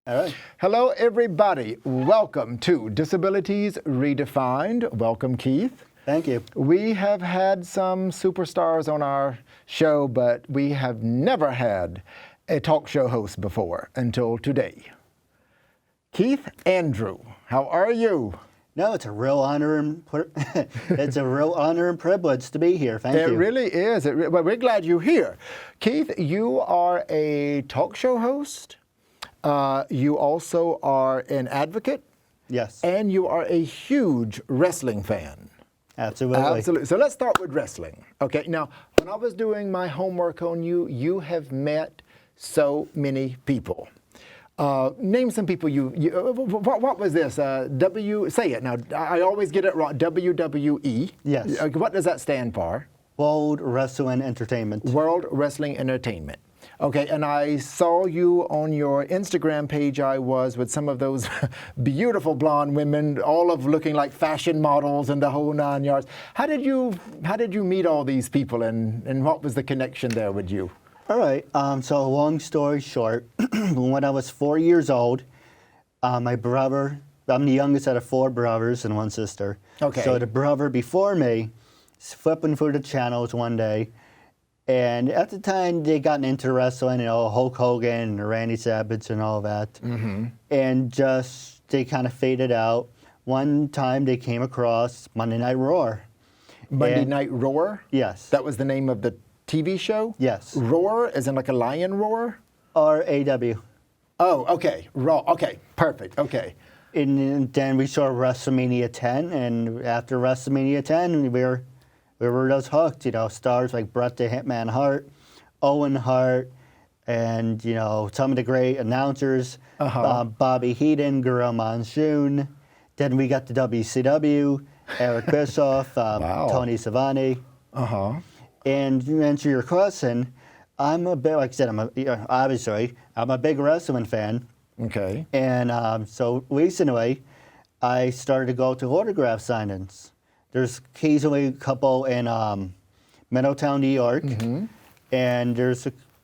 All right. Hello, everybody. Welcome to Disabilities Redefined. Welcome, Keith. Thank you. We have had some superstars on our show, but we have never had a talk show host before until today. Keith Andrew, how are you? No, it's a real honor and it's a real honor and privilege to be here. Thank you. It really is. Well, we're glad you're here. Keith, you are a talk show host. You also are an advocate. Yes. And you are a huge wrestling fan. Absolutely. Absolutely. So let's start with wrestling. Okay. Now, when I was doing my homework on you, you have met so many people. Name some people what was this? Say it now. I always get it wrong. WWE. Yes. What does that stand for? World Wrestling Entertainment. World Wrestling Entertainment. Okay, and I saw you on your Instagram page. I was with some of those beautiful blonde women, all of looking like fashion models and the whole 9 yards. How did you meet all these people, and what was the connection there with you? All right. So long story short, when I was 4 years old, my brother, I'm the youngest out of 4 brothers and 1 sister. Okay. So the brother before me was flipping through the channels one day, and at the time they gotten into wrestling, Hulk Hogan and Randy Savage and all that. Mm-hmm. And just they kind of faded out. One time they came across Monday Night Raw. Monday Night Roar? Yes. That was the name of the TV show? Yes. Roar, as in like a lion roar? RAW. Oh, okay. Raw. Okay. Perfect. Okay. And then we saw WrestleMania 10, and after WrestleMania 10, we were just hooked. Stars like Bret the Hitman Hart, Owen Hart, and some of the great announcers, Bobby Heenan, Gorilla Monsoon. Then we got the WCW, Eric Bischoff, Wow. Tony Schiavone. And to answer your question, I'm a bit, like I said, I'm a big wrestling fan. Okay. And so recently, I started to go to autograph signings. There's occasionally a couple in Middletown, New York, and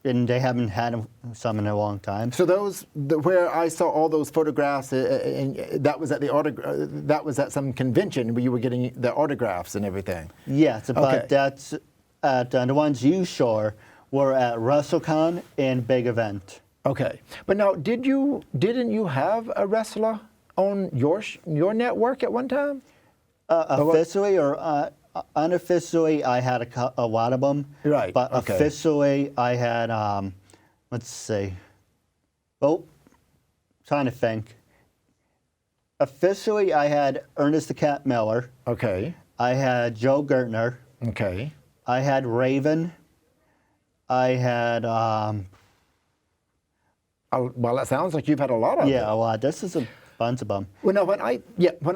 they haven't had some in a long time. So where I saw all those photographs, and that was at that was at some convention where you were getting the autographs and everything. Yes, but Okay. that's at the ones you saw were at WrestleCon and Big Event. Okay, but now didn't you have a wrestler on your network at one time? Officially or unofficially, I had a lot of them. Right. But okay. officially, I had, let's see. Oh, trying to think. Officially, I had Ernest the Cat Miller. Okay. I had Joe Gertner. Okay. I had Raven. I had. Oh, well, that sounds like you've had a lot of them. Yeah, a lot. This is a bunch of them. Well, no, when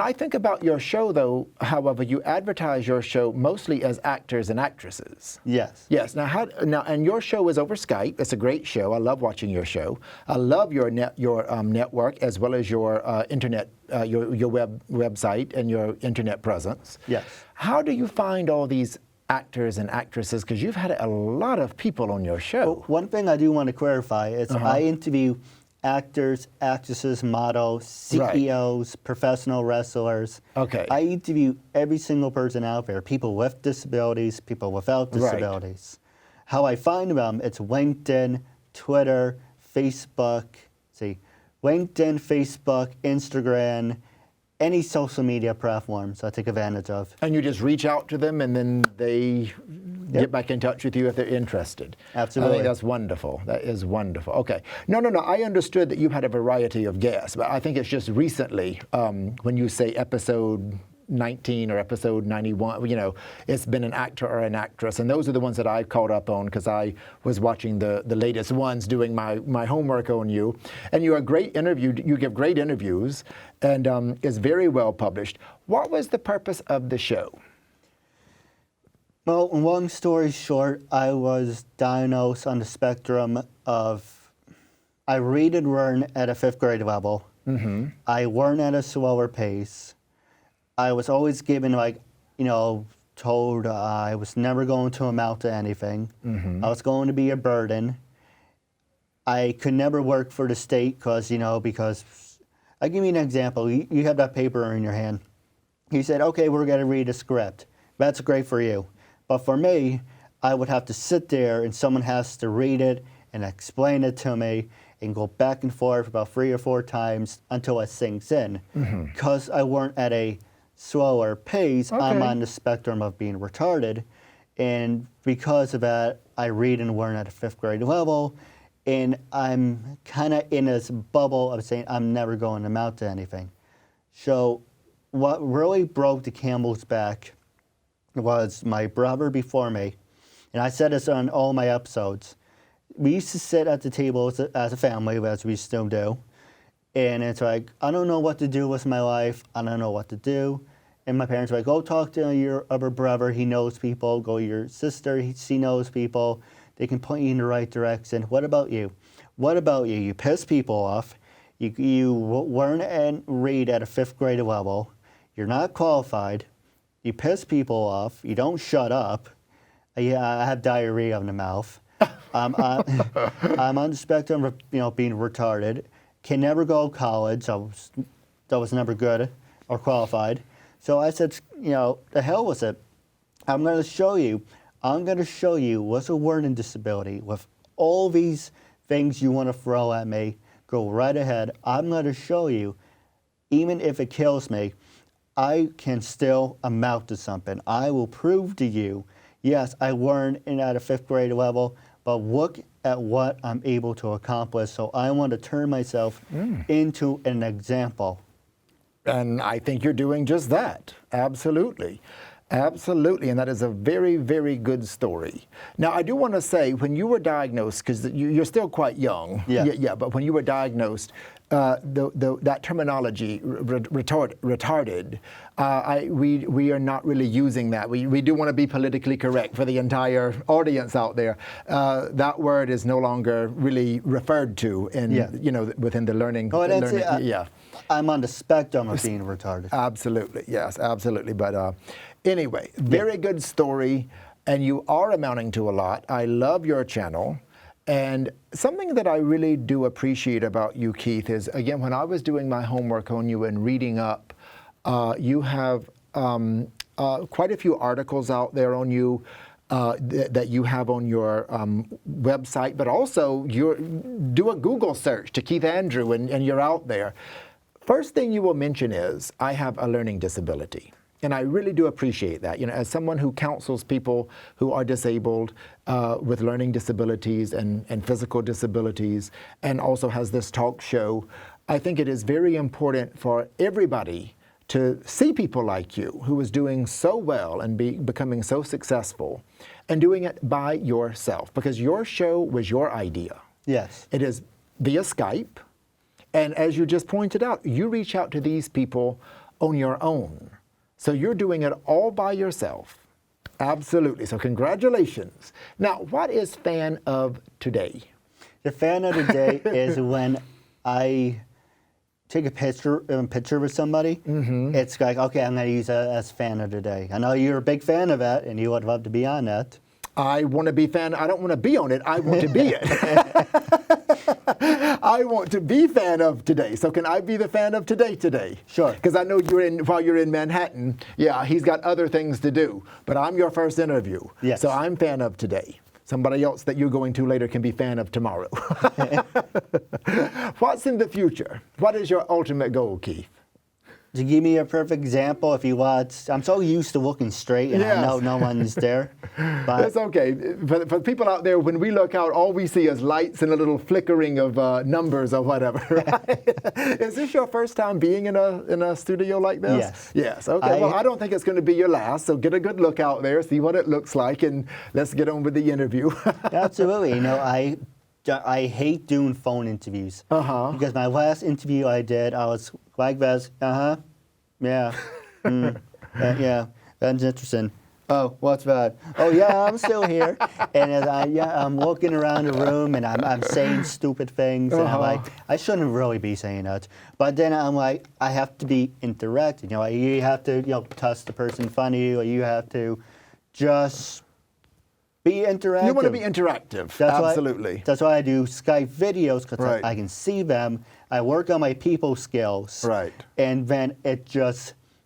I think about your show, though, however, you advertise your show mostly as actors and actresses. Yes. Yes. Now, and your show is over Skype. It's a great show. I love watching your show. I love your network as well as your internet, your website and your internet presence. Yes. How do you find all these actors and actresses? Because you've had a lot of people on your show. Well, one thing I do want to clarify is I interview actors, actresses, models, CEOs, professional wrestlers. Okay. I interview every single person out there, people with disabilities, people without disabilities. How I find them, it's LinkedIn, Twitter, Facebook, LinkedIn, Facebook, Instagram, any social media platforms I take advantage of. And you just reach out to them, and then they get back in touch with you if they're interested. Absolutely. I think that's wonderful. That is wonderful. Okay. No. I understood that you've had a variety of guests, but I think it's just recently, when you say episode 19 or episode 91, it's been an actor or an actress, and those are the ones that I caught up on because I was watching the latest ones, doing my homework on you. And you're a great interview. You give great interviews, and it's very well published. What was the purpose of the show? Well, long story short, I was diagnosed on the spectrum of, I read and learn at a 5th grade level. I learn at a slower pace. I was always given, told I was never going to amount to anything. I was going to be a burden. I could never work for the state because I'll give you an example. You have that paper in your hand. He said, okay, we're going to read a script. That's great for you. But for me, I would have to sit there and someone has to read it and explain it to me and go back and forth about 3 or 4 times until it sinks in. Because I weren't at a slower pace, I'm on the spectrum of being retarded. And because of that, I read and learn at a 5th grade level. And I'm kind of in this bubble of saying I'm never going to amount to anything. So what really broke the camel's back was my brother before me. And I said this on all my episodes. We used to sit at the table as a family, as we still do. And it's like, I don't know what to do with my life. I don't know what to do. And my parents were like, go talk to your other brother. He knows people. Go to your sister. She knows people. They can point you in the right direction. What about you? What about you? You piss people off. You learn and read at a 5th grade level. You're not qualified. You piss people off. You don't shut up. Yeah, I have diarrhea in the mouth. I'm on the spectrum of being retarded. Can never go to college. I was never good or qualified. So I said, the hell with it. I'm going to show you. I'm going to show you what's a learning disability. With all these things you want to throw at me, go right ahead. I'm going to show you, even if it kills me, I can still amount to something. I will prove to you, yes, I learned at a 5th grade level, but look at what I'm able to accomplish. So I want to turn myself into an example. And I think you're doing just that. Absolutely. Absolutely, and that is a very, very good story. Now, I do want to say, when you were diagnosed, because you're still quite young, but when you were diagnosed, that terminology, retarded, we are not really using that. We do want to be politically correct for the entire audience out there. That word is no longer really referred to in, within the learning. Oh, that's it. I'm on the spectrum of being retarded. Absolutely, yes, absolutely. But anyway, very good story, and you are amounting to a lot. I love your channel. And something that I really do appreciate about you, Keith, is, again, when I was doing my homework on you and reading up, you have quite a few articles out there on you that you have on your website, but also you do a Google search to Keith Andrew, and you're out there. First thing you will mention is, I have a learning disability. And I really do appreciate that. As someone who counsels people who are disabled with learning disabilities and physical disabilities, and also has this talk show, I think it is very important for everybody to see people like you who is doing so well and becoming so successful, and doing it by yourself, because your show was your idea. Yes. It is via Skype. And as you just pointed out, you reach out to these people on your own. So you're doing it all by yourself. Absolutely. So congratulations. Now, what is fan of today? The fan of the day is when I take a picture with somebody. It's like, okay, I'm going to use that as fan of the day. I know you're a big fan of that, and you would love to be on that. I want to be fan. I don't want to be on it. I want to be it. I want to be fan of today. So can I be the fan of today? Sure. Because I know while you're in Manhattan, he's got other things to do. But I'm your first interview. Yes. So I'm fan of today. Somebody else that you're going to later can be fan of tomorrow. What's in the future? What is your ultimate goal, Keith? To give me a perfect example, if you want, I'm so used to looking straight, and I know no one's there. But that's okay. For people out there, when we look out, all we see is lights and a little flickering of numbers or whatever. Right? Is this your first time being in a studio like this? Yes. Yes. Okay. Well, I don't think it's going to be your last. So get a good look out there, see what it looks like, and let's get on with the interview. Absolutely. I hate doing phone interviews. Because my last interview I did, I was like this, yeah, yeah, that's interesting. Oh, what's that? Oh, yeah, I'm still here. And as I'm walking around the room, and I'm saying stupid things, and I'm like, I shouldn't really be saying that. But then I'm like, I have to be interactive. You have to, touch the person in front of you, or you have to just be interactive. You want to be interactive. Absolutely. That's why I do Skype videos, because Right. I can see them. I work on my people skills. Right. And then it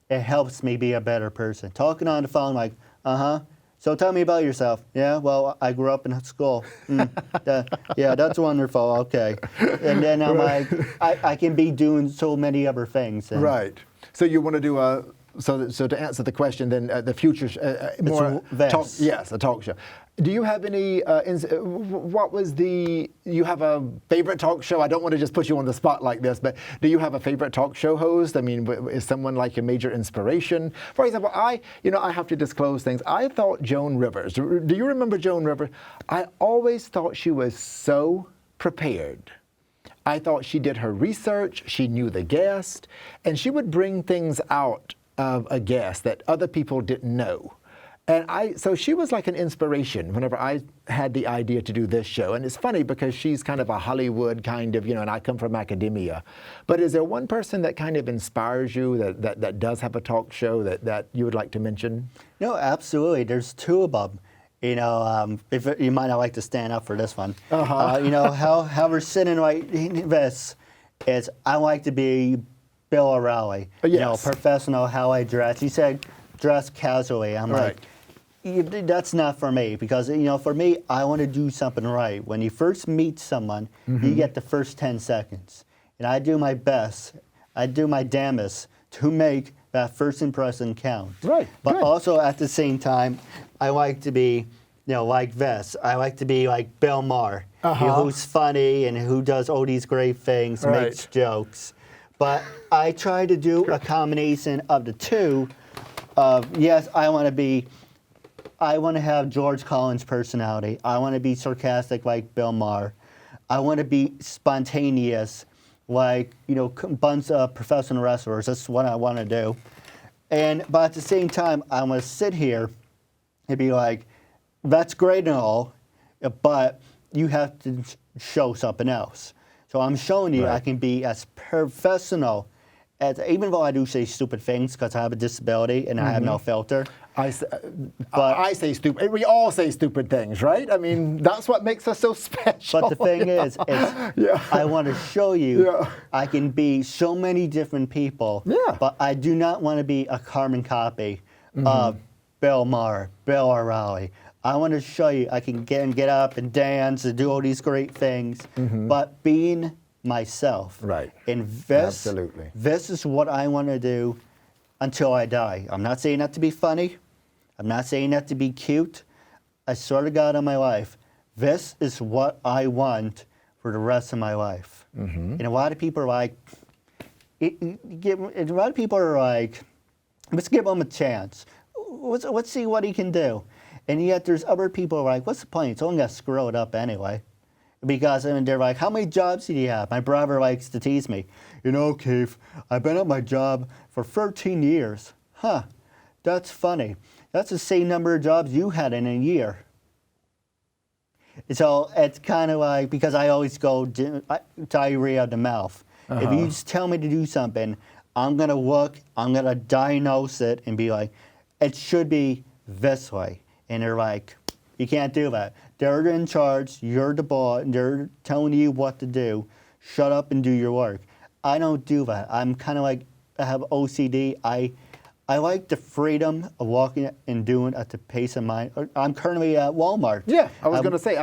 helps me be a better person. Talking on the phone like, so tell me about yourself. Yeah, well, I grew up in school. Yeah, that's wonderful. Okay. And then I'm like, I can be doing so many other things. And Right. So you want to do a, so to answer the question, then the future, more talk, yes, a talk show. Do you have any, you have a favorite talk show? I don't want to just put you on the spot like this, but do you have a favorite talk show host? I mean, is someone like a major inspiration? For example, I have to disclose things. I thought Joan Rivers, do you remember Joan Rivers? I always thought she was so prepared. I thought she did her research, she knew the guest, and she would bring things out of a guest that other people didn't know. And so she was like an inspiration whenever I had the idea to do this show. And it's funny because she's kind of a Hollywood kind of, and I come from academia. But is there one person that kind of inspires you that does have a talk show that you would like to mention? No, absolutely. There's two of them. If you might not like to stand up for this one. How we're sitting like this is I like to be Bill O'Reilly. Yes. Professional, how I dress. You said dress casually. I'm Right. like, that's not for me, because for me, I want to do something right. When you first meet someone, you get the first 10 seconds, and I do my best, I do my damnedest to make that first impression count. Right. But Good. also at the same time, I like to be, like this. I like to be like Bill Maher, who's funny and who does all these great things, Right. makes jokes. But I try to do a combination of the two. Yes, I want to have George Collins' personality. I want to be sarcastic like Bill Maher. I want to be spontaneous like, bunch of professional wrestlers. That's what I want to do. But at the same time, I want to sit here and be like, that's great and all, but you have to show something else. So I'm showing you I can be as professional as, even though I do say stupid things because I have a disability and I have no filter. I say stupid. We all say stupid things, right? I mean, that's what makes us so special. But the thing is I want to show you I can be so many different people, but I do not want to be a carbon copy of Bill Maher, Bill O'Reilly. I want to show you I can get up and dance and do all these great things, but being myself. Right. And this, Absolutely. This is what I want to do until I die. I'm not saying that to be funny. I'm not saying that to be cute. I swear to God on my life, this is what I want for the rest of my life. And a lot of people are like, let's give him a chance. Let's see what he can do. And yet there's other people who are like, what's the point? It's only going to screw it up anyway. Because they're like, how many jobs do you have? My brother likes to tease me. Keith, I've been at my job for 13 years. Huh, that's funny. That's the same number of jobs you had in a year. So it's kind of like, because I always go diarrhea of the mouth. If you just tell me to do something, I'm going to look, I'm going to diagnose it and be like, it should be this way. And they're like, you can't do that. They're in charge, you're the boss, they're telling you what to do. Shut up and do your work. I don't do that. I'm kind of like, I have OCD. I like the freedom of walking and doing at the pace of mine. I'm currently at Walmart. Yeah, I was going to say,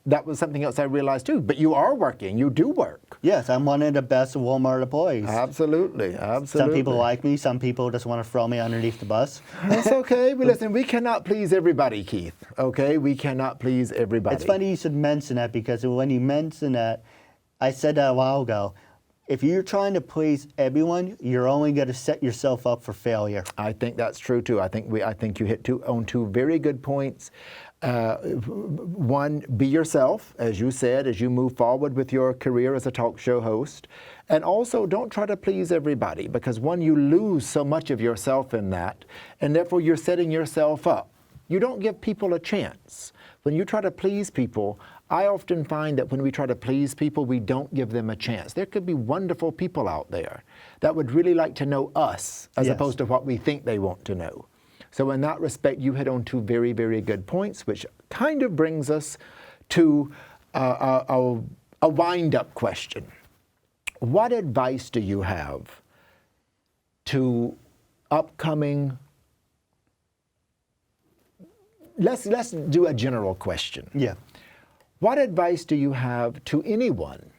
that was something else I realized too. But you are working. You do work. Yes, I'm one of the best Walmart employees. Absolutely. Some people like me. Some people just want to throw me underneath the bus. That's okay. Listen, we cannot please everybody, Keith. Okay? We cannot please everybody. It's funny you should mention that, because when you mention that, I said that a while ago. If you're trying to please everyone, you're only going to set yourself up for failure. I think that's true too. I think you hit on two very good points. One, be yourself, as you said, as you move forward with your career as a talk show host. And also, don't try to please everybody, because one, you lose so much of yourself in that, and therefore you're setting yourself up. You don't give people a chance. When you try to please people, I often find that when we try to please people, we don't give them a chance. There could be wonderful people out there that would really like to know us as opposed to what we think they want to know. So in that respect, you hit on two very, very good points, which kind of brings us to a wind-up question. What advice do you have to upcoming, let's do a general question. Yeah. What advice do you have to anyone,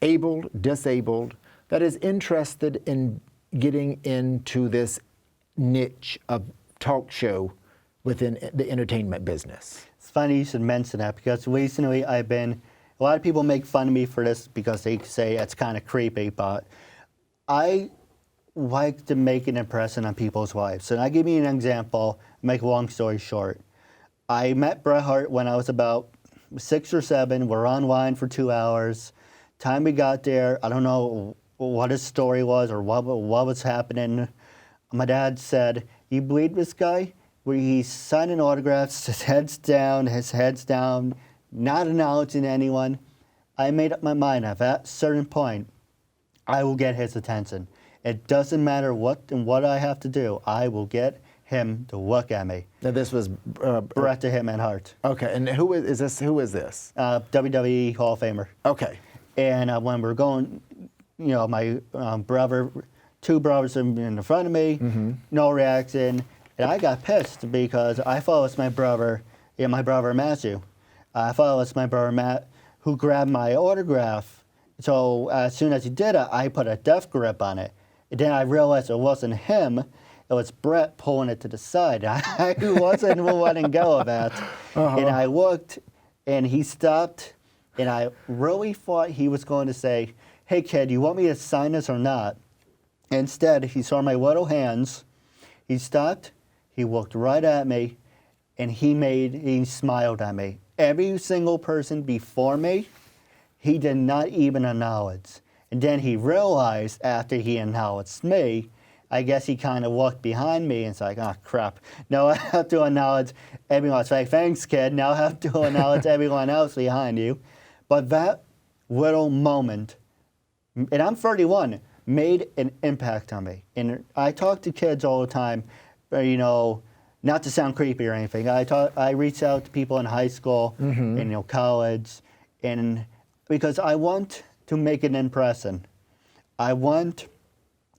able, disabled, that is interested in getting into this niche of talk show within the entertainment business? It's funny you should mention that because recently a lot of people make fun of me for this because they say it's kind of creepy, but I like to make an impression on people's lives. And I'll give you an example, make a long story short. I met Bret Hart when I was about 6 or 7. We're online for 2 hours. Time we got there, I don't know what his story was or what was happening. My dad said, "You believe this guy?" Where he's signing autographs, his head's down, not acknowledging anyone. I made up my mind at that certain point, I will get his attention. It doesn't matter what I have to do. I will get him to look at me. Now this was Bret the Hitman Hart. Okay, and who is this? Who is this? WWE Hall of Famer. Okay. And when we're going, my brother, 2 brothers in front of me, no reaction. And I got pissed because I thought it was my brother, my brother Matthew. I thought it was my brother Matt who grabbed my autograph. So as soon as he did it, I put a death grip on it. And then I realized it wasn't him. It was Bret pulling it to the side. I wasn't letting go of that. And I looked, and he stopped, and I really thought he was going to say, "Hey, kid, you want me to sign this or not?" Instead, he saw my little hands. He stopped. He looked right at me, and he smiled at me. Every single person before me, he did not even acknowledge. And then he realized after he acknowledged me, I guess he kind of looked behind me and it's like, "Oh, crap. Now I have to acknowledge everyone." It's like, "Thanks, kid. Now I have to acknowledge everyone else behind you." But that little moment, and I'm 31, made an impact on me. And I talk to kids all the time, not to sound creepy or anything. I reach out to people in high school and college, and because I want to make an impression. I want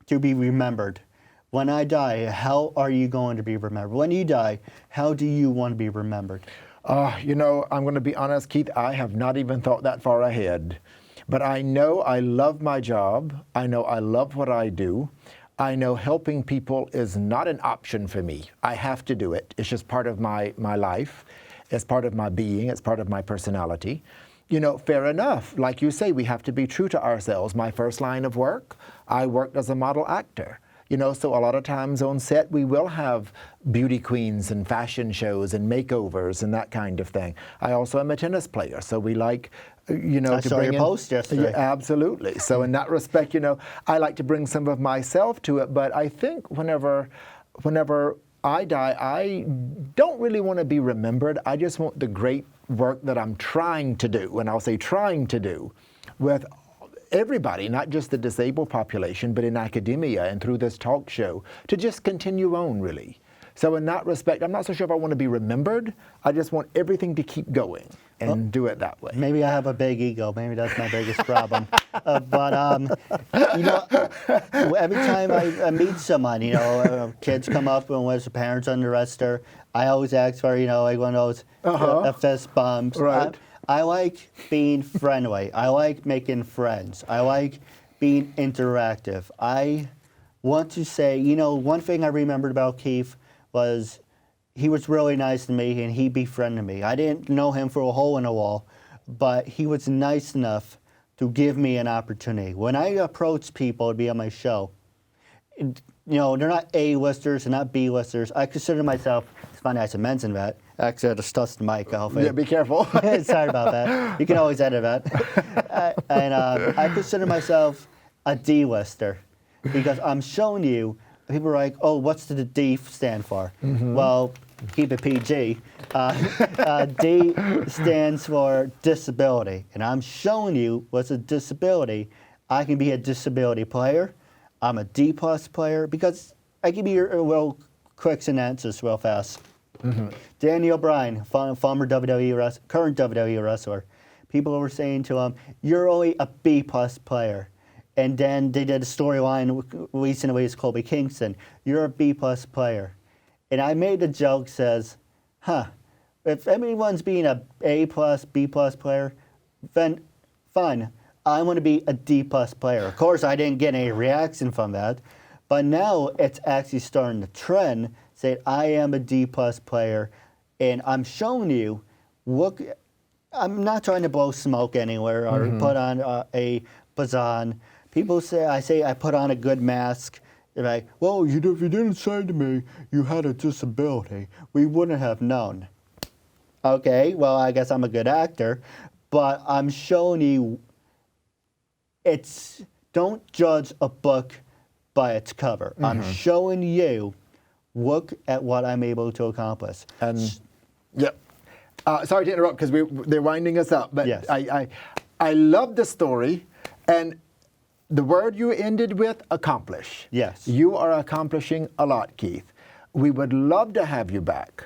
to be remembered. When I die, how are you going to be remembered? When you die, how do you want to be remembered? I'm going to be honest, Keith, I have not even thought that far ahead. But I know I love my job. I know I love what I do. I know helping people is not an option for me. I have to do it. It's just part of my life. It's part of my being. It's part of my personality. Fair enough. Like you say, we have to be true to ourselves. My first line of work, I worked as a model actor. So a lot of times on set, we will have beauty queens and fashion shows and makeovers and that kind of thing. I also am a tennis player, so we like, I to saw bring your post yesterday. Yeah, absolutely. So in that respect, I like to bring some of myself to it. But I think whenever I die, I don't really want to be remembered. I just want the great work that I'm trying to do, and I'll say trying to do, with everybody, not just the disabled population, but in academia and through this talk show, to just continue on, really. So in that respect, I'm not so sure if I want to be remembered. I just want everything to keep going and do it that way. Maybe I have a big ego. Maybe that's my biggest problem. But every time I meet someone, kids come up and when their parents on the register, I always ask for, like one of those fist bumps. Right. I like being friendly. I like making friends. I like being interactive. I want to say, one thing I remembered about Keith was he was really nice to me and he befriended me. I didn't know him for a hole in the wall, but he was nice enough to give me an opportunity. When I approach people to be on my show, they're not A-listers, they're not B-listers. I consider myself, it's funny I should mention that. Actually, I just touched the mic off. Yeah, be careful. Sorry about that. You can always edit that. I consider myself a D-lister because I'm showing you, people are like, "Oh, what's the D stand for?" Well, keep it PG. D stands for disability. And I'm showing you what's a disability. I can be a disability player. I'm a D+ player because I can be a real quick answers real fast. Daniel Bryan, former WWE wrestler, current WWE wrestler. People were saying to him, "You're only a B+ player." And then they did a storyline recently with Kobe Kingston. "You're a B+ player." And I made a joke says, if anyone's being a A+, B+ player, then fine. I want to be a D+ player. Of course, I didn't get any reaction from that. But now it's actually starting to trend, say I am a D+ player, and I'm showing you, look, I'm not trying to blow smoke anywhere or put on a bazan. People say I put on a good mask. They're like, well, if you didn't say to me you had a disability, we wouldn't have known. Okay, well, I guess I'm a good actor, but I'm showing you, don't judge a book by its cover. I'm showing you, look at what I'm able to accomplish. And yep. Sorry to interrupt because they're winding us up, but yes. I love the story, and the word you ended with, accomplish. Yes. You are accomplishing a lot, Keith. We would love to have you back.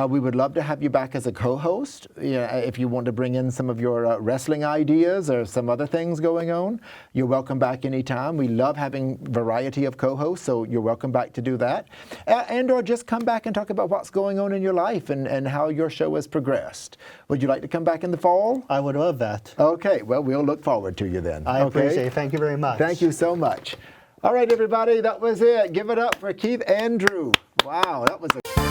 We would love to have you back as a co-host. If you want to bring in some of your wrestling ideas or some other things going on, you're welcome back anytime. We love having variety of co-hosts, so you're welcome back to do that. Or just come back and talk about what's going on in your life and how your show has progressed. Would you like to come back in the fall? I would love that. Okay, well, we'll look forward to you then. I appreciate it. Thank you very much. Thank you so much. All right, everybody, that was it. Give it up for Keith Andrew. Wow, that was a...